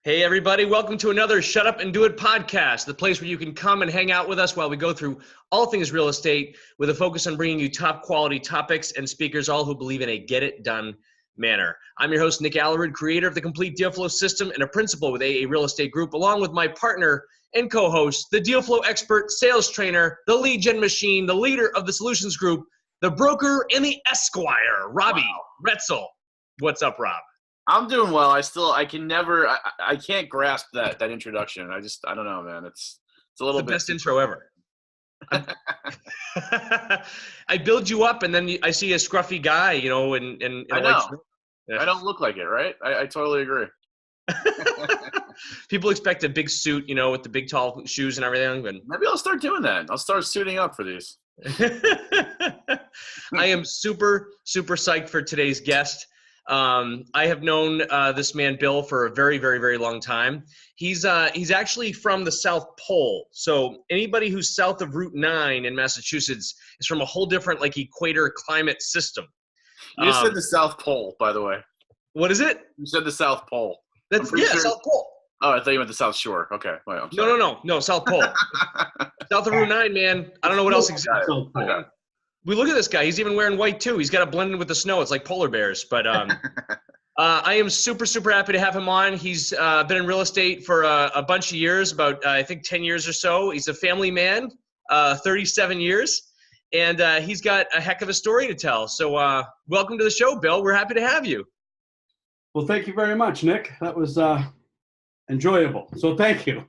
Hey, everybody. Welcome to another Shut Up and Do It podcast, the place where you can come and hang out with us while we go through all things real estate with a focus on bringing you top quality topics and speakers, all who believe in a get it done manner. I'm your host, Nick Allerud, creator of the Complete Deal Flow System and a principal with AA Real Estate Group, along with my partner and co-host, the Deal Flow expert, sales trainer, the lead gen machine, the leader of the Solutions Group, the broker and the Esquire, Robbie Retzel. What's up, Rob? I'm doing well. I can't grasp that introduction. I don't know, man. It's a little bit. The best intro ever. I build you up, and then I see a scruffy guy, and I know. Yeah. I don't look like it, right? I totally agree. People expect a big suit, with the big tall shoes and everything. But maybe I'll start doing that. I'll start suiting up for these. I am super, super psyched for today's guest. I have known this man, Bill, for a very, very, very long time. He's actually from the South Pole. So anybody who's south of Route 9 in Massachusetts is from a whole different, equator climate system. You said the South Pole, by the way. What is it? You said the South Pole. That's sure. South Pole. Oh, I thought you meant the South Shore. Okay. Wait, I'm sorry. No, South Pole. South of Route 9, man. I don't know what else exists. Okay. We look at this guy. He's even wearing white, too. He's got to blend in with the snow. It's like polar bears. But I am super, super happy to have him on. He's been in real estate for a bunch of years, about, I think, 10 years or so. He's a family man, 37 years. And he's got a heck of a story to tell. So welcome to the show, Bill. We're happy to have you. Well, thank you very much, Nick. That was enjoyable. So thank you.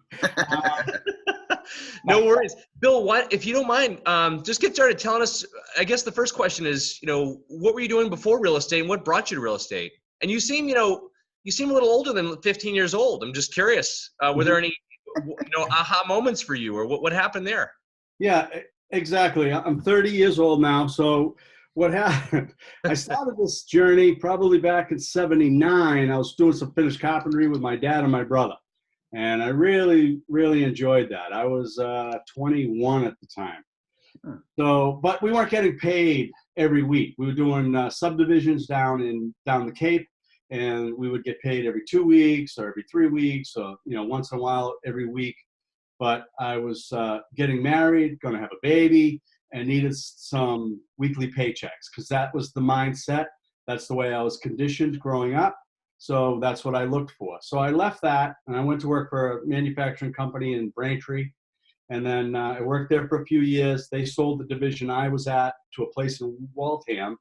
No worries. Bill, if you don't mind, just get started telling us, I guess the first question is, what were you doing before real estate and what brought you to real estate? And you seem a little older than 15 years old. I'm just curious, were there any, aha moments for you or what happened there? Yeah, exactly. I'm 30 years old now. So what happened, I started this journey probably back in 79. I was doing some finished carpentry with my dad and my brother. And I really, really enjoyed that. I was 21 at the time. So, but we weren't getting paid every week. We were doing subdivisions down the Cape, and we would get paid every 2 weeks or every 3 weeks, or once in a while every week. But I was getting married, going to have a baby, and needed some weekly paychecks because that was the mindset. That's the way I was conditioned growing up. So that's what I looked for. So I left that and I went to work for a manufacturing company in Braintree. And then I worked there for a few years. They sold the division I was at to a place in Waltham,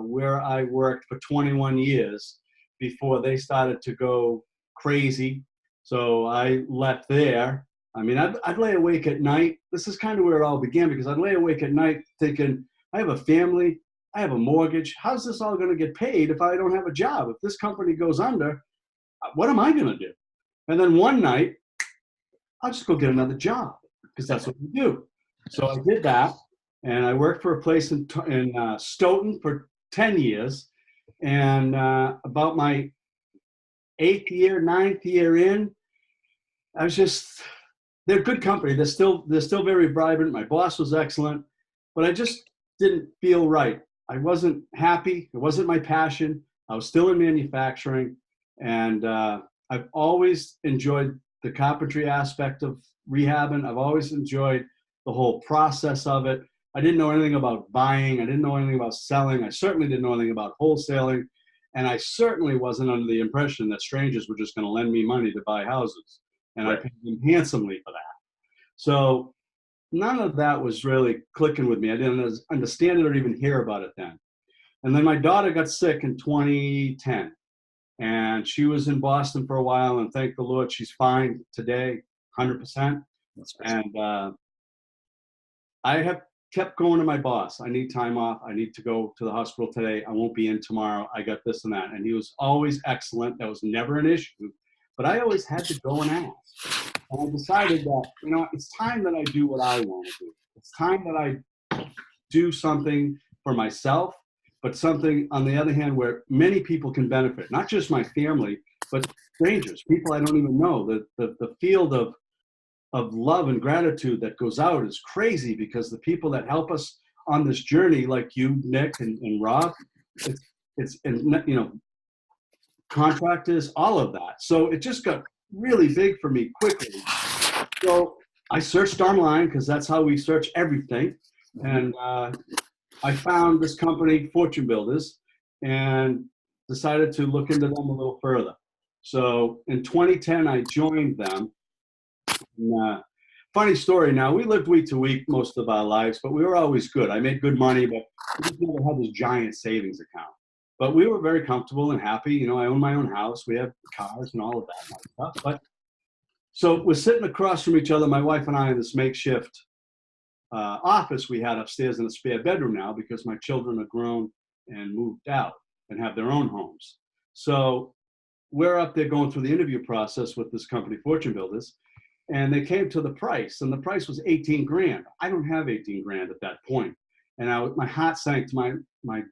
where I worked for 21 years before they started to go crazy. So I left there. I mean, I'd lay awake at night. This is kind of where it all began because I'd lay awake at night thinking, I have a family. I have a mortgage. How's this all going to get paid if I don't have a job? If this company goes under, what am I going to do? And then one night, I'll just go get another job because that's what we do. So I did that, and I worked for a place in Stoughton for 10 years. And about my 9th year in, I was they're a good company. They're still very vibrant. My boss was excellent, but I just didn't feel right. I wasn't happy. It wasn't my passion. I was still in manufacturing. And I've always enjoyed the carpentry aspect of rehabbing. I've always enjoyed the whole process of it. I didn't know anything about buying. I didn't know anything about selling. I certainly didn't know anything about wholesaling. And I certainly wasn't under the impression that strangers were just going to lend me money to buy houses. And right. I paid them handsomely for that. So none of that was really clicking with me. I didn't understand it or even hear about it then. And then my daughter got sick in 2010. And she was in Boston for a while. And thank the Lord, she's fine today, 100%. And I have kept going to my boss. I need time off. I need to go to the hospital today. I won't be in tomorrow. I got this and that. And he was always excellent. That was never an issue. But I always had to go and ask. And I decided that, it's time that I do what I want to do. It's time that I do something for myself, but something, on the other hand, where many people can benefit. Not just my family, but strangers, people I don't even know. The field of love and gratitude that goes out is crazy because the people that help us on this journey, like you, Nick, and Rob, it's and contractors, all of that. So it just got really big for me quickly. So I searched online because that's how we search everything, and I found this company, Fortune Builders, and decided to look into them a little further. So in 2010, I joined them. And, funny story now, we lived week to week most of our lives, but we were always good. I made good money, but we just never had this giant savings account. But we were very comfortable and happy. I own my own house. We have cars and all of that kind of stuff. But so we're sitting across from each other, my wife and I, in this makeshift office we had upstairs in a spare bedroom now because my children are grown and moved out and have their own homes. So we're up there going through the interview process with this company, Fortune Builders, and they came to the price, and the price was 18 grand. I don't have 18 grand at that point. And my heart sank to my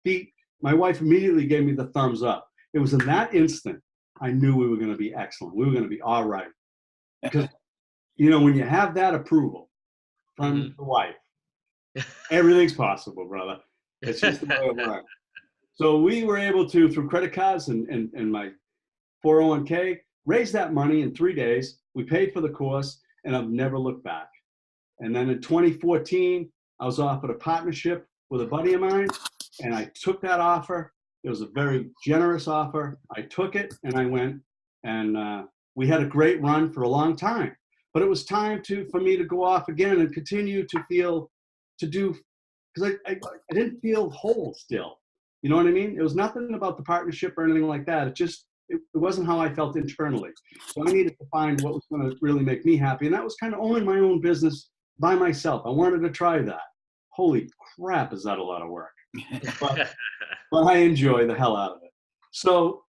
feet. My wife immediately gave me the thumbs up. It was in that instant I knew we were going to be excellent. We were going to be all right. Because, when you have that approval from the wife, everything's possible, brother. It's just the way it works. So we were able to, through credit cards and my 401k, raise that money in 3 days. We paid for the course, and I've never looked back. And then in 2014, I was offered a partnership with a buddy of mine, and I took that offer. It was a very generous offer. I took it, and I went, and we had a great run for a long time. But it was time for me to go off again and continue to do, because I didn't feel whole still. You know what I mean? It was nothing about the partnership or anything like that. It wasn't how I felt internally. So I needed to find what was going to really make me happy. And that was kind of owning my own business by myself. I wanted to try that. Holy crap, is that a lot of work? But I enjoy the hell out of it. So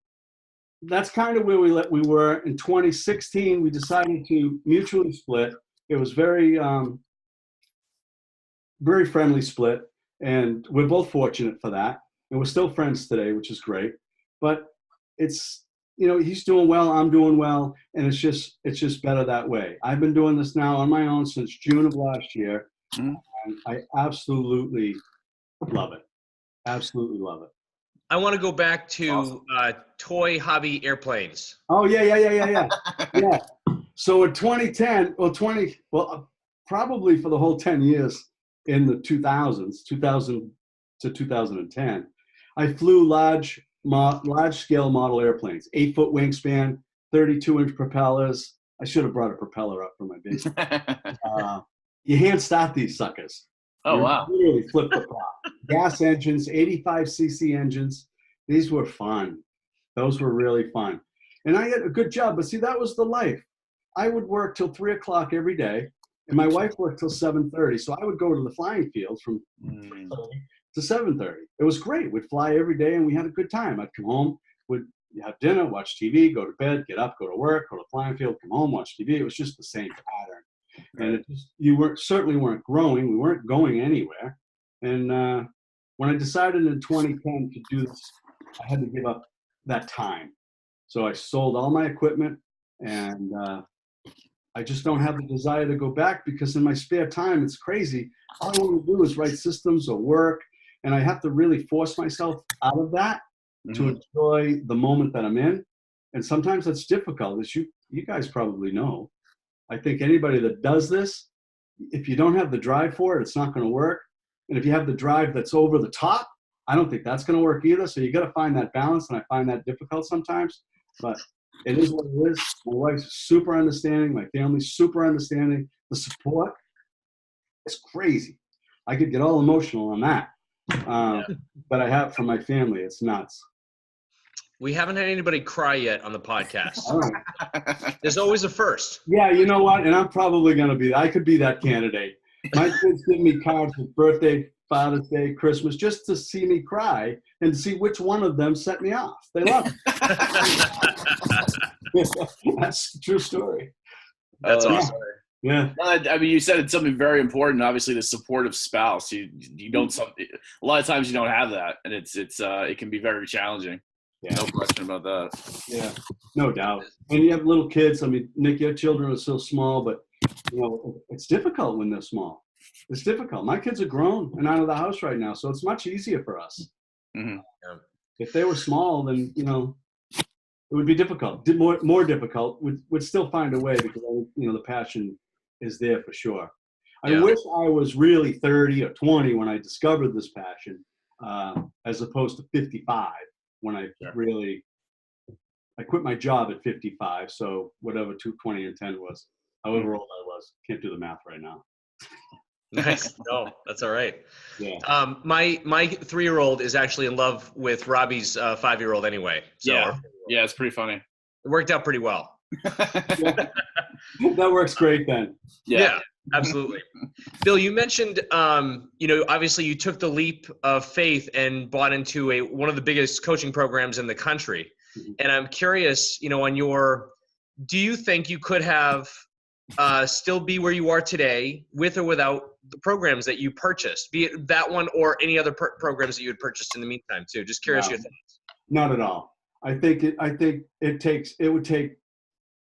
that's kind of where we were. In 2016, we decided to mutually split. It was very, very friendly split. And we're both fortunate for that. And we're still friends today, which is great. But it's, he's doing well, I'm doing well, and it's just better that way. I've been doing this now on my own since June of last year, and I absolutely love it. Absolutely love it. I want to go back to Awesome. toy hobby airplanes. Oh, yeah. Yeah. So in 2010, probably for the whole 10 years in the 2000s, 2000 to 2010, I flew large-scale model airplanes, 8-foot wingspan, 32-inch propellers. I should have brought a propeller up for my business. You hand start these suckers. Oh, wow. You literally flip the prop. Gas engines, 85cc engines. These were fun. Those were really fun. And I had a good job, but see, that was the life. I would work till 3 o'clock every day, and my wife worked till 7:30. So I would go to the flying field from 3:30 to 7:30. It was great. We'd fly every day, and we had a good time. I'd come home, would have dinner, watch TV, go to bed, get up, go to work, go to the flying field, come home, watch TV. It was just the same pattern. And you certainly weren't growing. We weren't going anywhere. And when I decided in 2010 to do this, I had to give up that time. So I sold all my equipment, and I just don't have the desire to go back, because in my spare time, it's crazy. All I want to do is write systems or work, and I have to really force myself out of that to enjoy the moment that I'm in. And sometimes that's difficult, as you guys probably know. I think anybody that does this, if you don't have the drive for it, it's not going to work. And if you have the drive that's over the top, I don't think that's going to work either. So you got to find that balance, and I find that difficult sometimes. But it is what it is. My wife's super understanding. My family's super understanding. The support is crazy. I could get all emotional on that. But I have from my family. It's nuts. We haven't had anybody cry yet on the podcast. All right. There's always a first. Yeah, you know what? And I'm probably going to be, I could be that candidate. My kids give me cards with birthday, Father's Day, Christmas, just to see me cry and see which one of them set me off. They love it. That's a true story. That's awesome. Yeah. I mean, you said it's something very important. Obviously, the supportive spouse. You don't. A lot of times you don't have that, and it can be very challenging. Yeah. No question about that. Yeah, no doubt. And you have little kids. I mean, Nick, your children are so small, but it's difficult when they're small. it's difficult. My kids are grown and out of the house right now, so it's much easier for us. Mm-hmm. If they were small, then, you know, it would be difficult. More difficult. Would still find a way because, you know, the passion is there for sure. I wish I was really 30 or 20 when I discovered this passion, as opposed to 55 when I I quit my job at 55. So whatever 220 and 10 was, however old I was, can't do the math right now. Nice. No, that's all right. Yeah. My 3-year-old is actually in love with Robbie's 5-year-old anyway. So yeah, it's pretty funny. It worked out pretty well. That works great then. Yeah, absolutely. Bill, you mentioned, you know, obviously you took the leap of faith and bought into one of the biggest coaching programs in the country. Mm-hmm. And I'm curious, you know, do you think you could have still be where you are today with or without the programs that you purchased, be it that one or any other programs that you had purchased in the meantime too? Just curious your thoughts. Not at all. I think it would take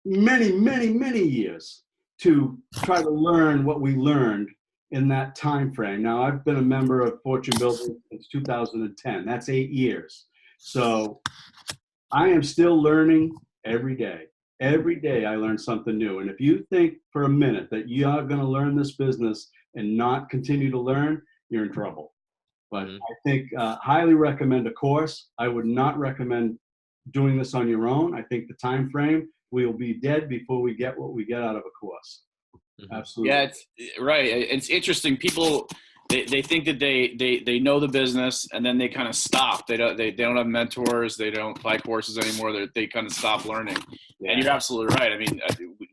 many years to try to learn what we learned in that time frame. Now, I've been a member of Fortune Builders since 2010. That's 8 years. So I am still learning every day. Every day I learn something new. And if you think for a minute that you are going to learn this business and not continue to learn, you're in trouble. But I think highly recommend a course. I would not recommend doing this on your own. I think the time frame, we'll be dead before we get what we get out of a course. Absolutely. Yeah, it's right. It's interesting. People, they think that they know the business and then they kind of stop. They don't have mentors. They don't buy courses anymore. They kind of stop learning. Yeah. And you're absolutely right. I mean,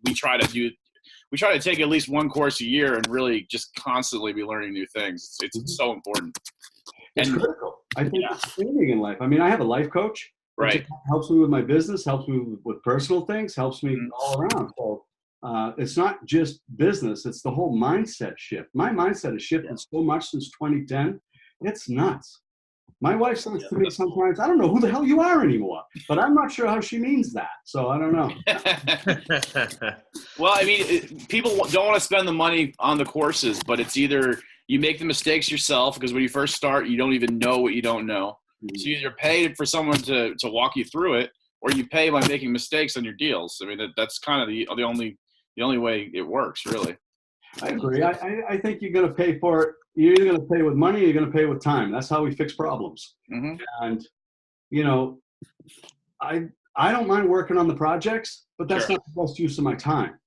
we try to take at least one course a year and really just constantly be learning new things. It's so important. It's critical. I think it's anything in life. I mean, I have a life coach. Right. Helps me with my business, helps me with personal things, helps me all around. So it's not just business, it's the whole mindset shift. My mindset has shifted so much since 2010. It's nuts. My wife says to me sometimes, I don't know who the hell you are anymore, but I'm not sure how she means that. So I don't know. Well, I mean, people don't want to spend the money on the courses, but it's either you make the mistakes yourself because when you first start, you don't even know what you don't know. So you either pay for someone to walk you through it, or you pay by making mistakes on your deals. I mean, that's kind of the only way it works, really. I agree. I think you're going to pay for it. You're either going to pay with money or you're going to pay with time. That's how we fix problems. Mm-hmm. And, you know, I don't mind working on the projects, but that's not the best use of my time.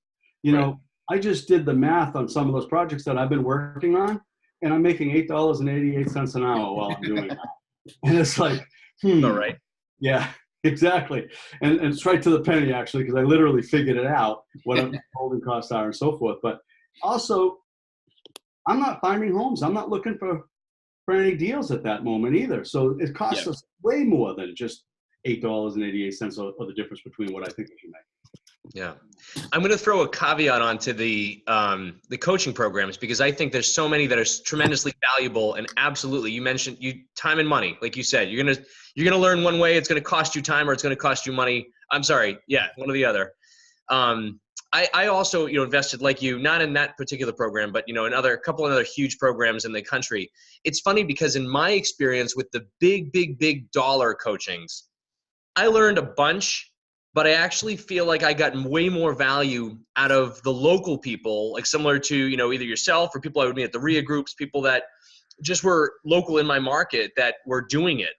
You know, I just did the math on some of those projects that I've been working on, and I'm making $8.88 an hour while I'm doing that. And it's like, all right. Yeah, exactly. And it's right to the penny, actually, because I literally figured it out, what holding costs are and so forth. But also, I'm not finding homes. I'm not looking for any deals at that moment either. So it costs us way more than just $8.88 or the difference between what I think we should make. Yeah. I'm going to throw a caveat onto the coaching programs because I think there's so many that are tremendously valuable, and absolutely, you mentioned time and money. Like you said, you're going to learn one way, it's going to cost you time or it's going to cost you money. I'm sorry. Yeah. One or the other. I also, invested like you, not in that particular program, but, in a couple of other huge programs in the country. It's funny because in my experience with the big dollar coachings, I learned a bunch, but I actually feel like I got way more value out of the local people, like similar to, either yourself or people I would meet at the RIA groups, people that just were local in my market that were doing it.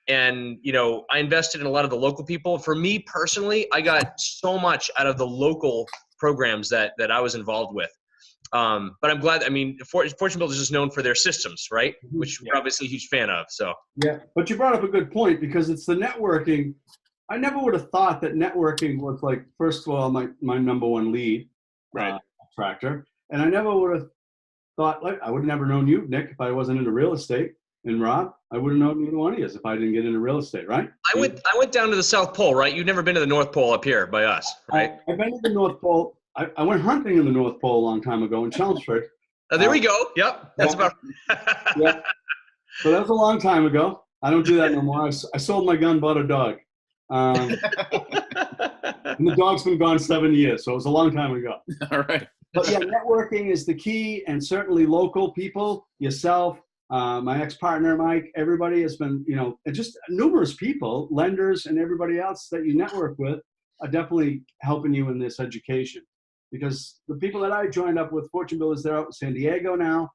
And, I invested in a lot of the local people. For me personally, I got so much out of the local programs that I was involved with. But I'm glad, Fortune Builders is known for their systems, right? Which we're obviously a huge fan of. So yeah, but you brought up a good point because it's the networking. I never would have thought that networking was like, first of all, my number one lead attractor. And I never would have thought, I would have never known you, Nick, if I wasn't into real estate. And Rob, I would have known neither one of you if I didn't get into real estate, right? I went down to the South Pole, right? You've never been to the North Pole up here by us, right? I've been to the North Pole. I went hunting in the North Pole a long time ago in Chelmsford. There we go. Yep. That's about yeah. So that was a long time ago. I don't do that no more. I sold my gun, bought a dog. And the dog's been gone 7 years, so it was a long time ago. All right. But yeah, networking is the key, and certainly local people, yourself, my ex-partner, Mike, everybody has been, and just numerous people, lenders and everybody else that you network with are definitely helping you in this education. Because the people that I joined up with, Fortune Builders, they're out in San Diego now.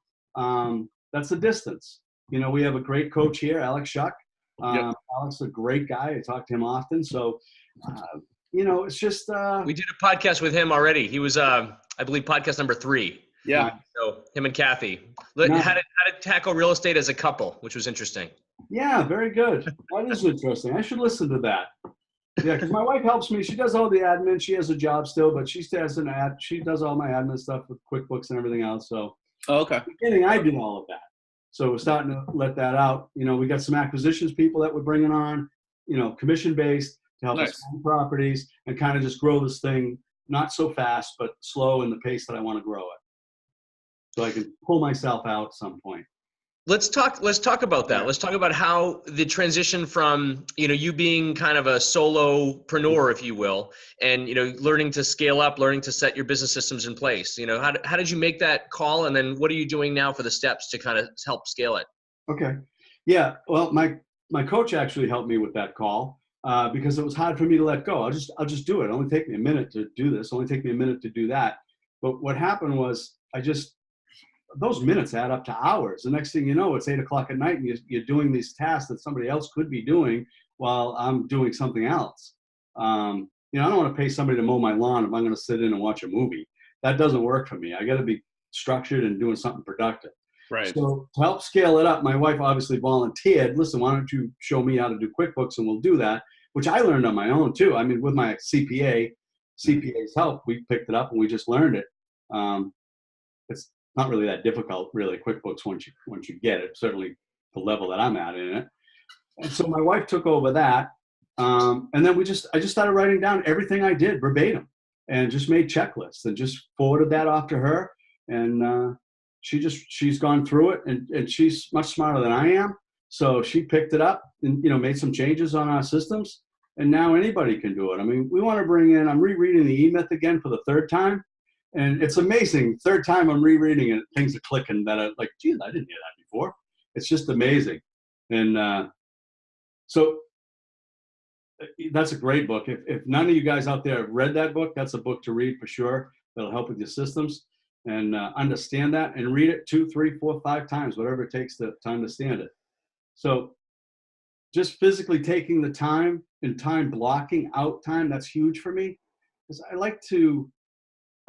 That's the distance. We have a great coach here, Alex Shuck. Yep. Alex is a great guy. I talk to him often. So, it's just. We did a podcast with him already. He was, I believe, podcast number 3. Yeah. So him and Kathy Nice. how to tackle real estate as a couple, which was interesting. Yeah, very good. That is interesting. I should listen to that. Yeah, because my wife helps me. She does all the admin. She has a job still, but she does she does all my admin stuff with QuickBooks and everything else. So Okay. in the beginning, I did all of that. So we're starting to let that out. We got some acquisitions people that we're bringing on, commission-based to help us Nice. find properties and kind of just grow this thing, not so fast, but slow in the pace that I want to grow it. So I can pull myself out at some point. Let's talk about that. Let's talk about how the transition from, you being kind of a solopreneur, if you will, and, learning to scale up, learning to set your business systems in place. How did you make that call? And then what are you doing now for the steps to kind of help scale it? Okay. Yeah. Well, my coach actually helped me with that call because it was hard for me to let go. I'll just do it. It'll only take me a minute to do this. It'll only take me a minute to do that. But what happened was those minutes add up to hours. The next thing you know, it's 8 o'clock at night and you're doing these tasks that somebody else could be doing while I'm doing something else. I don't want to pay somebody to mow my lawn if I'm going to sit in and watch a movie. That doesn't work for me. I got to be structured and doing something productive. Right. So to help scale it up, my wife obviously volunteered. Listen, why don't you show me how to do QuickBooks and we'll do that, which I learned on my own too. I mean, with my CPA's help, we picked it up and we just learned it. It's not really that difficult, really, QuickBooks once you get it, certainly the level that I'm at in it. And so my wife took over that. And then I just started writing down everything I did verbatim and just made checklists and just forwarded that off to her. And she's gone through it and she's much smarter than I am. So she picked it up and, made some changes on our systems. And now anybody can do it. I mean, we want to bring in, I'm rereading the E-Myth again for the 3rd time. And it's amazing. 3rd time I'm rereading it, things are clicking that I'm like, geez, I didn't hear that before. It's just amazing. And so that's a great book. If none of you guys out there have read that book, that's a book to read for sure. That'll help with your systems and understand that and read it 2, 3, 4, 5 times, whatever it takes to understand it. So just physically taking the time and time blocking out time, that's huge for me. Because I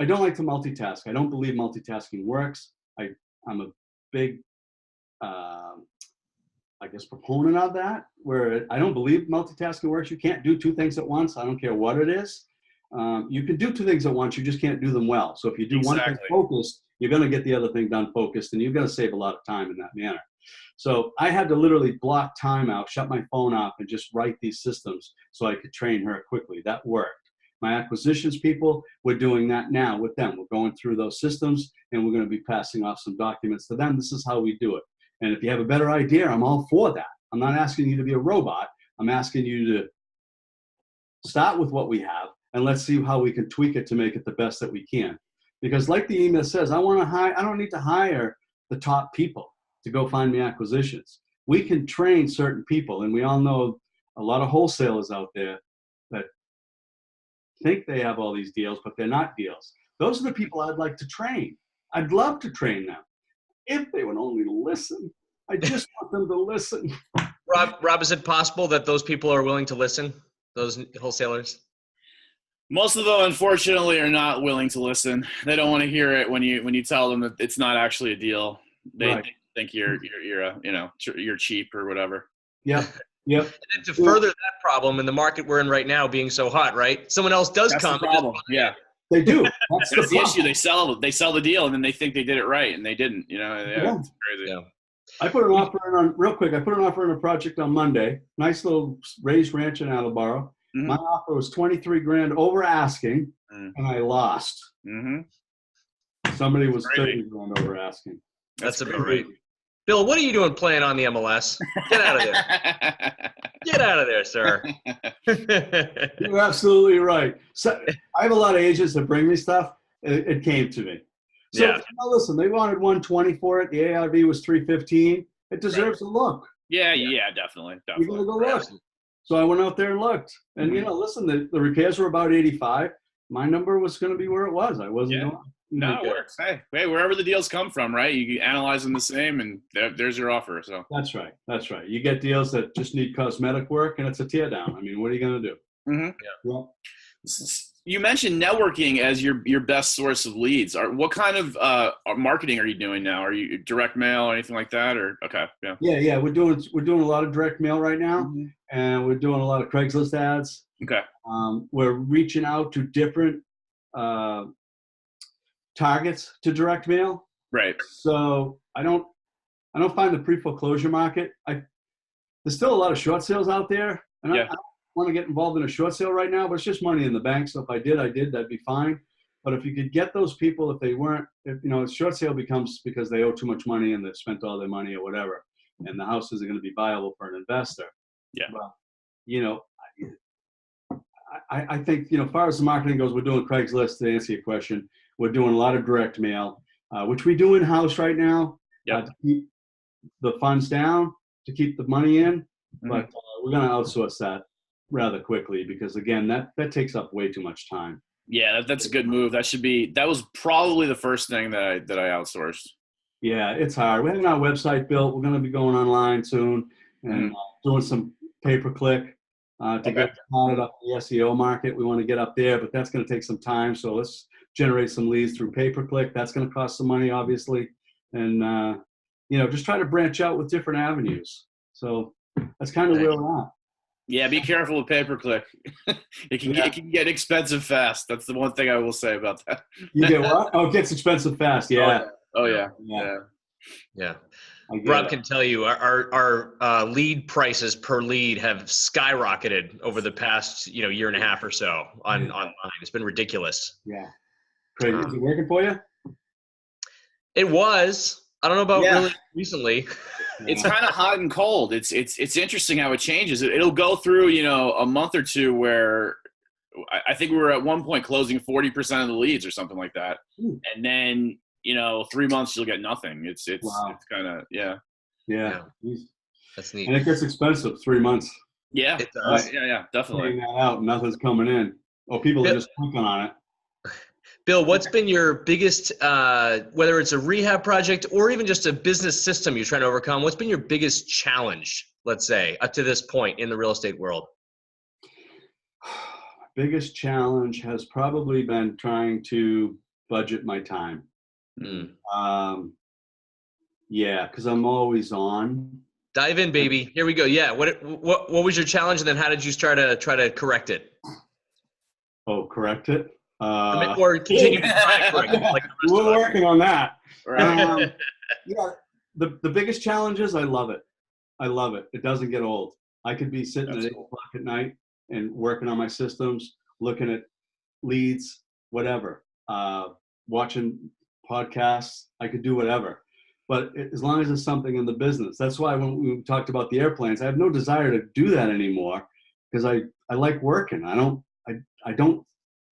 don't like to multitask. I don't believe multitasking works. I'm a big, proponent of that, where I don't believe multitasking works. You can't do 2 things at once. I don't care what it is. You can do 2 things at once. You just can't do them well. So if you do one thing focused, you're going to get the other thing done focused, and you're going to save a lot of time in that manner. So I had to literally block time out, shut my phone off, and just write these systems so I could train her quickly. That worked. My acquisitions people, we're doing that now with them. We're going through those systems and we're going to be passing off some documents to them. This is how we do it. And if you have a better idea, I'm all for that. I'm not asking you to be a robot. I'm asking you to start with what we have and let's see how we can tweak it to make it the best that we can. Because like the email says, I don't need to hire the top people to go find me acquisitions. We can train certain people, and we all know a lot of wholesalers out there that think they have all these deals, but they're not deals. Those are the people I'd like to train. I'd love to train them if they would only listen. I just want them to listen. Rob, is it possible that those people are willing to listen, those wholesalers? Most of them, unfortunately, are not willing to listen. They don't want to hear it when you tell them that it's not actually a deal. They think you're cheap or whatever. Yeah. Yep. And then to further that problem in the market we're in right now being so hot, right? Someone else does That's come. the problem. Yeah. They do. That's the issue. They sell the deal and then they think they did it right and they didn't. Yeah. It's crazy. Yeah. I put an offer in on real quick. I put an offer in a project on Monday. Nice little raised ranch in Attleboro. Mm-hmm. My offer was $23,000 over asking, and I lost. Mm-hmm. Somebody was Crazy. $30,000 over asking. That's about right. Bill, what are you doing playing on the MLS? Get out of there. Get out of there, sir. You're absolutely right. So I have a lot of agents that bring me stuff. It came to me. So Yeah. listen, they wanted 120 for it. The ARV was 315. It deserves a look. Yeah, definitely. You gotta go look. So I went out there and looked. And listen, the repairs were about 85. My number was going to be where it was. I wasn't going. No, it works. Hey, wherever the deals come from, right? You analyze them the same, and there's your offer. So that's right. That's right. You get deals that just need cosmetic work, and it's a tear down. I mean, what are you going to do? Mm-hmm. Yeah. You mentioned networking as your best source of leads. What kind of marketing are you doing now? Are you direct mail or anything like that? Or okay, yeah. Yeah. We're doing a lot of direct mail right now, and we're doing a lot of Craigslist ads. Okay. We're reaching out to different targets to direct mail. Right. So I don't find the pre-foreclosure market. There's still a lot of short sales out there, and I don't want to get involved in a short sale right now, but it's just money in the bank. So if I did, that'd be fine. But if you could get those people, if they weren't, a short sale becomes because they owe too much money and they've spent all their money or whatever, and the house isn't going to be viable for an investor. Yeah. Well, I think, as far as the marketing goes, we're doing Craigslist to answer your question. We're doing a lot of direct mail, which we do in-house right now to keep the funds down, to keep the money in. But we're going to outsource that rather quickly because, again, that takes up way too much time. Yeah, that's a good move. That was probably the first thing that I outsourced. Yeah, it's hard. We're having our website built. We're going to be going online soon and doing some pay-per-click to get started up in the SEO market. We want to get up there, but that's going to take some time. So let's generate some leads through pay-per-click. That's going to cost some money, obviously. And, just try to branch out with different avenues. So that's kind of where we're at. Yeah, be careful with pay-per-click. It can get expensive fast. That's the one thing I will say about that. You get what? Oh, it gets expensive fast. Yeah. Oh yeah. Rob can tell you our lead prices per lead have skyrocketed over the past year and a half or so online. It's been ridiculous. Yeah. Crazy. Is it working for you? It was. I don't know about really recently. It's kind of hot and cold. It's interesting how it changes. It'll go through, a month or two where I think we were at one point closing 40% of the leads or something like that. And then, 3 months you'll get nothing. It's kind of, Yeah. That's neat. And it gets expensive 3 months. Yeah. It does. Yeah, definitely. Paying that out, nothing's coming in. Or people are just clicking on it. Bill, what's been your biggest, whether it's a rehab project or even just a business system you're trying to overcome, what's been your biggest challenge, let's say, up to this point in the real estate world? Biggest challenge has probably been trying to budget my time. Because I'm always on. Dive in, baby. Here we go. Yeah. What was your challenge, and then how did you try to correct it? Oh, correct it? Or continue to try to correct it. Like we're working on that. Right. The biggest challenge is I love it. I love it. It doesn't get old. I could be sitting at 8 o'clock at night and working on my systems, looking at leads, whatever, watching podcasts. I could do whatever. But as long as it's something in the business. That's why when we talked about the airplanes, I have no desire to do that anymore because I like working.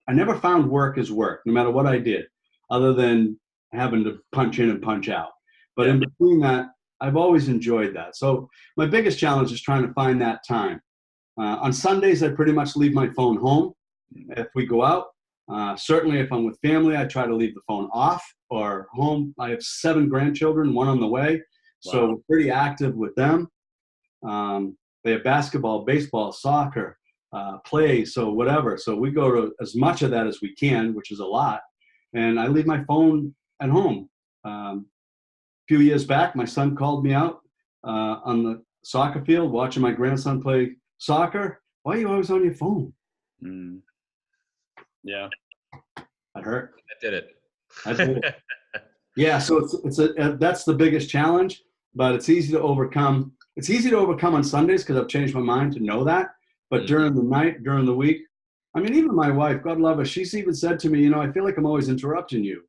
I never found work as work, no matter what I did, other than having to punch in and punch out. But in between that, I've always enjoyed that. So my biggest challenge is trying to find that time. On Sundays, I pretty much leave my phone home if we go out. Certainly if I'm with family, I try to leave the phone off or home. I have 7 grandchildren, 1 on the way. Wow. So we're pretty active with them. They have basketball, baseball, soccer, play, so whatever. So we go to as much of that as we can, which is a lot. And I leave my phone at home. A few years back, my son called me out on the soccer field, watching my grandson play soccer. Why are you always on your phone? Yeah. That hurt. I did it. I did it. Yeah, so that's the biggest challenge, but it's easy to overcome. It's easy to overcome on Sundays because I've changed my mind to know that. But during the night, during the week, I mean, even my wife, God love her, she's even said to me, I feel like I'm always interrupting you.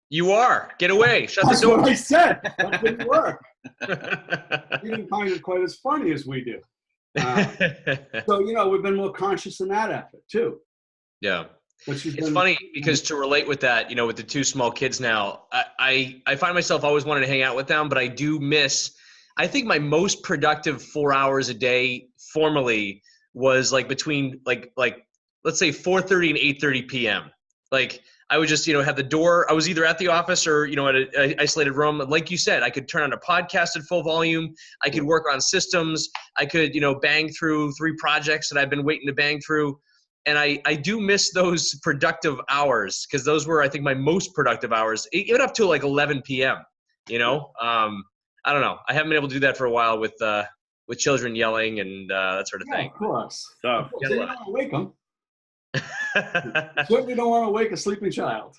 You are. Get away. Shut That's the door. what I said. That didn't work. You didn't find it quite as funny as we do. So, we've been more conscious in that effort too. Yeah. Which has It's been, funny because to relate with that, with the two small kids now, I find myself always wanting to hang out with them, but I do miss, I think my most productive 4 hours a day formally was like between like let's say 4:30 and 8:30 p.m. Like I would just, have the door. I was either at the office or, at an isolated room. Like you said, I could turn on a podcast at full volume. I could work on systems. I could, bang through 3 projects that I've been waiting to bang through. And I do miss those productive hours because those were, I think, my most productive hours, even up to like 11 p.m. I don't know. I haven't been able to do that for a while with children yelling and that sort of thing. of course. So, So you don't want to wake them. Certainly don't want to wake a sleeping child.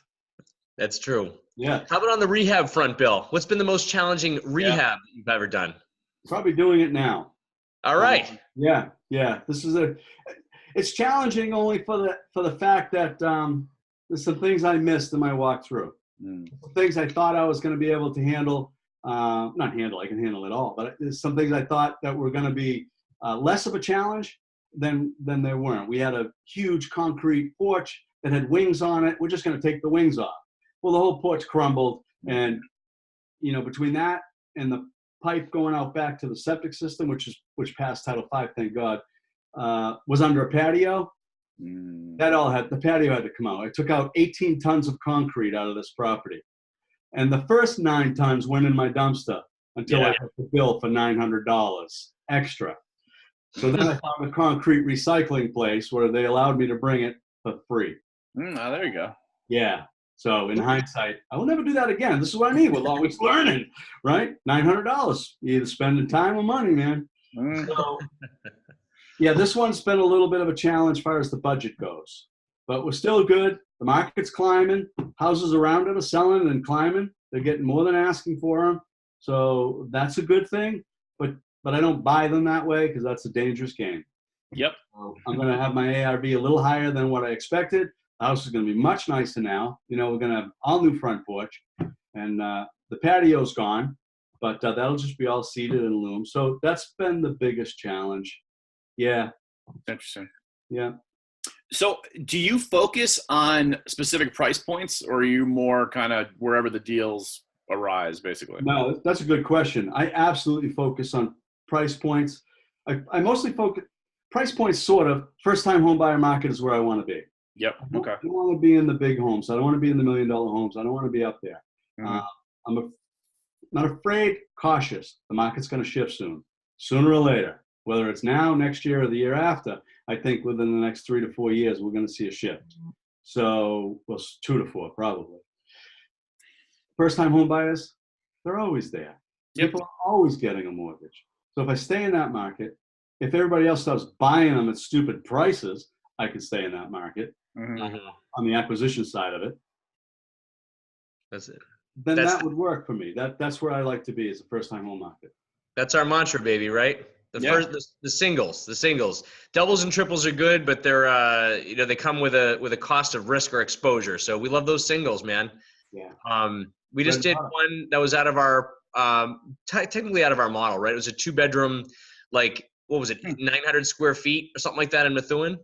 That's true. Yeah. How about on the rehab front, Bill? What's been the most challenging rehab that you've ever done? Probably doing it now. All right. Yeah. This is it's challenging only for the fact that there's some things I missed in my walkthrough. Things I thought I was going to be able to handle. Not handle, I can handle it all, but there's some things I thought that were going to be less of a challenge than they weren't. We had a huge concrete porch that had wings on it. We're just going to take the wings off. Well, the whole porch crumbled, and between that and the pipe going out back to the septic system, which passed Title V, thank God, was under a patio. The patio had to come out. I took out 18 tons of concrete out of this property. And the first 9 tons went in my dumpster until I got the bill for $900 extra. So then I found a concrete recycling place where they allowed me to bring it for free. There you go. Yeah. So in hindsight, I will never do that again. This is what I mean. We're always learning, right? $900. You're either spending time or money, man. So, yeah, this one's been a little bit of a challenge as far as the budget goes. But we're still good. The market's climbing. Houses around it are selling and climbing. They're getting more than asking for them. So that's a good thing. But I don't buy them that way because that's a dangerous game. Yep. So I'm going to have my ARV a little higher than what I expected. The house is going to be much nicer now. We're going to have all new front porch. And the patio's gone. But that'll just be all seated and loom. So that's been the biggest challenge. Yeah. Interesting. Yeah. So do you focus on specific price points, or are you more kind of wherever the deals arise, basically? No, that's a good question. I absolutely focus on price points. I mostly focus price points, sort of. First-time home buyer market is where I want to be. Yep. Okay. I don't want to be in the big homes. I don't want to be in the $1 million homes. I don't want to be up there. I'm not afraid, cautious. The market's going to shift soon, sooner or later. Whether it's now, next year, or the year after, I think within the next 3 to 4 years, we're going to see a shift. So, 2 to 4, probably. First-time home buyers, they're always there. Yep. People are always getting a mortgage. So if I stay in that market, if everybody else starts buying them at stupid prices, I can stay in that market on the acquisition side of it. That's it. Then that would work for me. That's where I like to be, is a first-time home market. That's our mantra, baby, right? The singles. Doubles and triples are good, but they're they come with a cost of risk or exposure. So we love those singles, man. Yeah. We just did one that was out of our technically out of our model, right? It was a 2-bedroom, like what was it, 900 square feet or something like that in Methuen.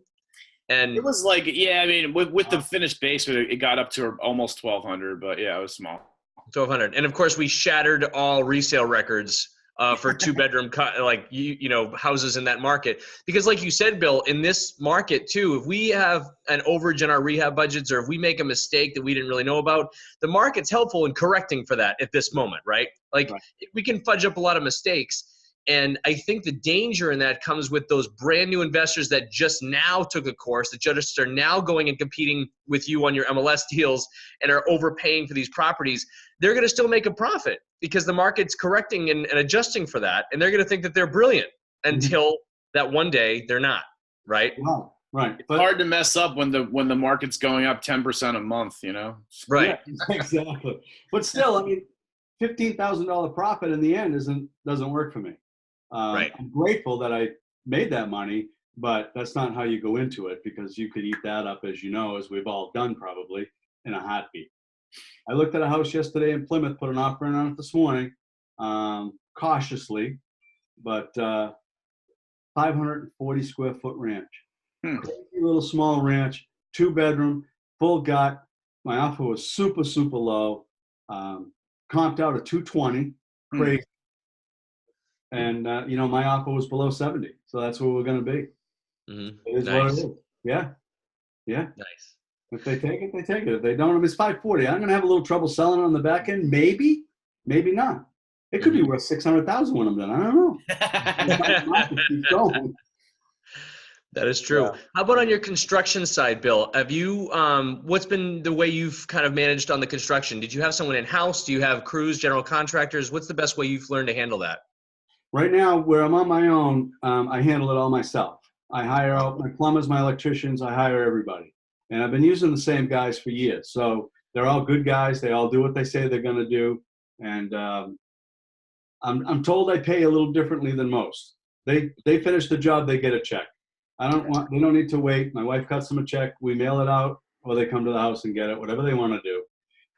And it was like, with the finished basement, it got up to almost 1,200, but yeah, it was small. 1,200, and of course we shattered all resale records for 2-bedroom houses in that market, because like you said, Bill, in this market too, if we have an overage in our rehab budgets, or if we make a mistake that we didn't really know about, the market's helpful in correcting for that at this moment, right? We can fudge up a lot of mistakes. And I think the danger in that comes with those brand new investors that just now took a course, that just are now going and competing with you on your MLS deals and are overpaying for these properties. They're going to still make a profit because the market's correcting and adjusting for that. And they're going to think that they're brilliant until that one day they're not, right? Wow. Right. It's hard to mess up when the market's going up 10% a month, Right. Yeah, exactly. But still, I mean, $15,000 profit in the end doesn't work for me. Right. I'm grateful that I made that money, but that's not how you go into it, because you could eat that up, as we've all done probably, in a heartbeat. I looked at a house yesterday in Plymouth, put an offer in on it this morning, cautiously, but 540 square foot ranch. Crazy little small ranch, 2-bedroom, full gut. My offer was super, super low. Comped out at 220, crazy. And my offer was below 70, so that's where we're going to be. Mm-hmm. It is Nice. what it is. Yeah. Nice. If they take it, they take it. If they don't, it's 540. I'm going to have a little trouble selling it on the back end. Maybe not. It could be worth 600,000 when I'm done. I don't know. Keep going. That is true. Yeah. How about on your construction side, Bill? Have you, what's been the way you've kind of managed on the construction? Did you have someone in-house? Do you have crews, general contractors? What's the best way you've learned to handle that? Right now, where I'm on my own, I handle it all myself. I hire out my plumbers, my electricians. I hire everybody. And I've been using the same guys for years. So they're all good guys. They all do what they say they're going to do. And I'm told I pay a little differently than most. They finish the job, they get a check. They don't need to wait. My wife cuts them a check. We mail it out, or they come to the house and get it, whatever they want to do.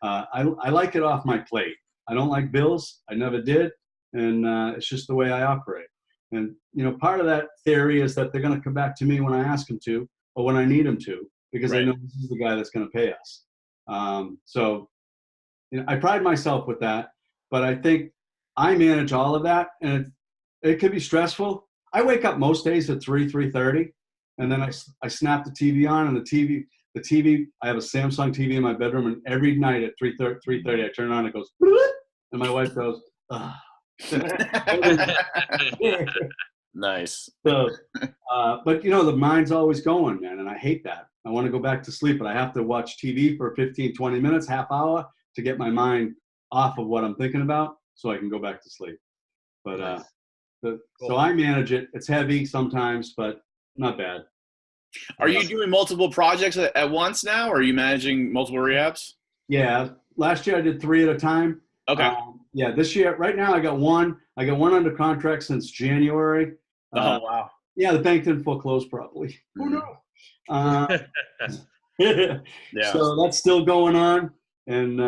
I like it off my plate. I don't like bills. I never did. And it's just the way I operate. And, part of that theory is that they're going to come back to me when I ask them to, or when I need them to, because I know this is the guy that's going to pay us. So I pride myself with that, but I think I manage all of that, and it can be stressful. I wake up most days at 3:30, and then I snap the TV on, and the TV, I have a Samsung TV in my bedroom, and every night at 3:30, I turn it on, it goes, and my wife goes, ugh. Nice. So, but the mind's always going, man, and I hate that. I want to go back to sleep, but I have to watch TV for 15, 20 minutes, half hour to get my mind off of what I'm thinking about so I can go back to sleep. But so I manage it. It's heavy sometimes, but not bad. Are you doing multiple projects at once now, or are you managing multiple rehabs? Yeah. Last year I did 3 at a time. Okay. Yeah. This year, right now, I got one. I got one under contract since January. Oh, wow. Yeah, the bank didn't foreclose properly. Who knows? Yeah. So that's still going on. And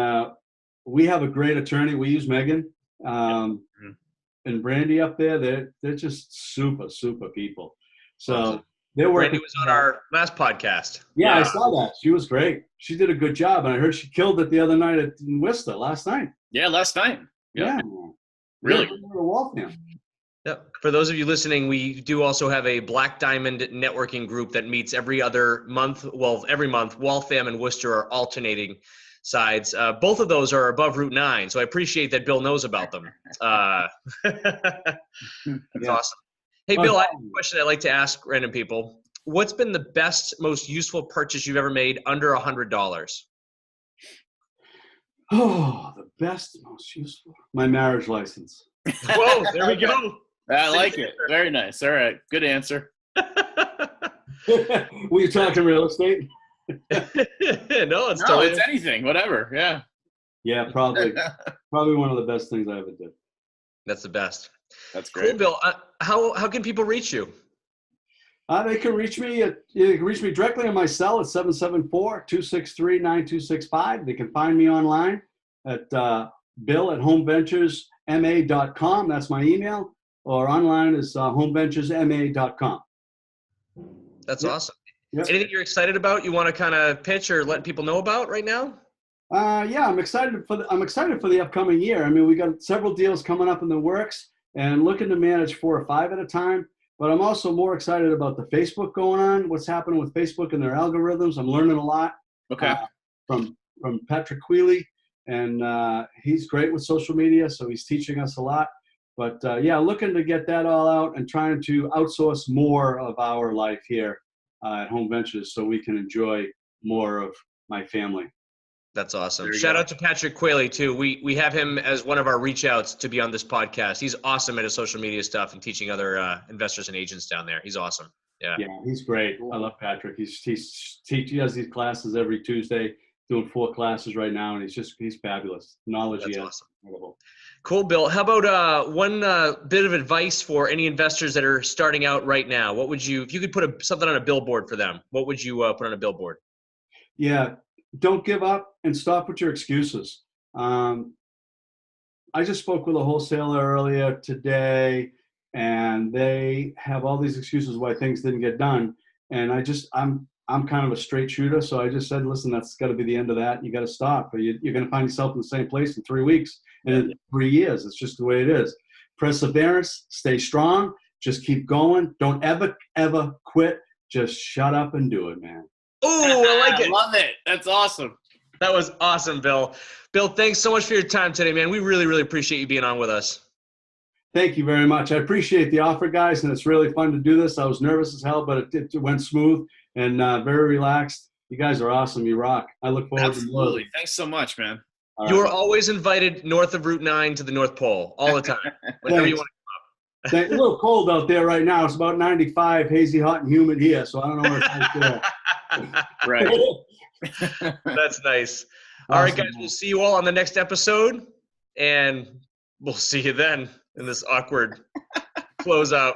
we have a great attorney. We use Megan and Brandy up there. They're just super, super people. So they're working. Brandy was on our last podcast. Yeah, I saw that. She was great. She did a good job. And I heard she killed it the other night at Worcester last night. Yeah, last night. Yeah. Really? Yep. For those of you listening, we do also have a Black Diamond networking group that meets every other month. Well, every month. Waltham and Worcester are alternating sides. Both of those are above Route 9, so I appreciate that Bill knows about them. That's awesome. Hey, Bill, I have a question I'd like to ask random people. What's been the best, most useful purchase you've ever made under $100? Oh, the best, most useful. My marriage license. Whoa, there we go. I like it. Very nice. All right. Good answer. Were you talking real estate? No, it's anything, whatever. Yeah. Yeah, probably one of the best things I ever did. That's the best. That's great. Cool, Bill. How can people reach you? They can reach me directly on my cell at 774-263-9265. They can find me online at bill@homeventuresma.com. That's my email. Or online is homeventuresma.com. That's awesome. Yep. Anything you're excited about you want to kind of pitch or let people know about right now? Yeah, I'm excited for the upcoming year. I mean, we got several deals coming up in the works and looking to manage 4 or 5 at a time. But I'm also more excited about the Facebook going on, what's happening with Facebook and their algorithms. I'm learning a lot from Patrick Quealy, and he's great with social media, so he's teaching us a lot. But yeah, looking to get that all out and trying to outsource more of our life here at Home Ventures so we can enjoy more of my family. That's awesome. Shout out to Patrick Quayle too. We have him as one of our reach outs to be on this podcast. He's awesome at his social media stuff and teaching other investors and agents down there. He's awesome. Yeah, he's great. I love Patrick. He does these classes every Tuesday, doing 4 classes right now, and he's fabulous. Knowledge. That's awesome. Incredible. Cool, Bill. How about one bit of advice for any investors that are starting out right now? What would you, if you could put something on a billboard for them, what would you put on a billboard? Yeah. don't give up and stop with your excuses. I just spoke with a wholesaler earlier today, and they have all these excuses why things didn't get done. And I'm kind of a straight shooter, so I just said, listen, that's got to be the end of that. You got to stop, or you're going to find yourself in the same place in 3 weeks and in 3 years. It's just the way it is. Perseverance, stay strong, just keep going. Don't ever quit. Just shut up and do it, man. Oh, I like it. Love it. That's awesome. That was awesome, Bill. Bill, thanks so much for your time today, man. We really, really appreciate you being on with us. Thank you very much. I appreciate the offer, guys, and it's really fun to do this. I was nervous as hell, but it went smooth and very relaxed. You guys are awesome. You rock. I look forward to more. Absolutely. Thanks so much, man. You're always invited north of Route 9 to the North Pole, all the time. Whenever you want to come up. It's a little cold out there right now. It's about 95, hazy, hot, and humid here, so I don't know what it's like there. Right. That's nice. All right, guys, we'll see you all on the next episode, and we'll see you then in this awkward closeout.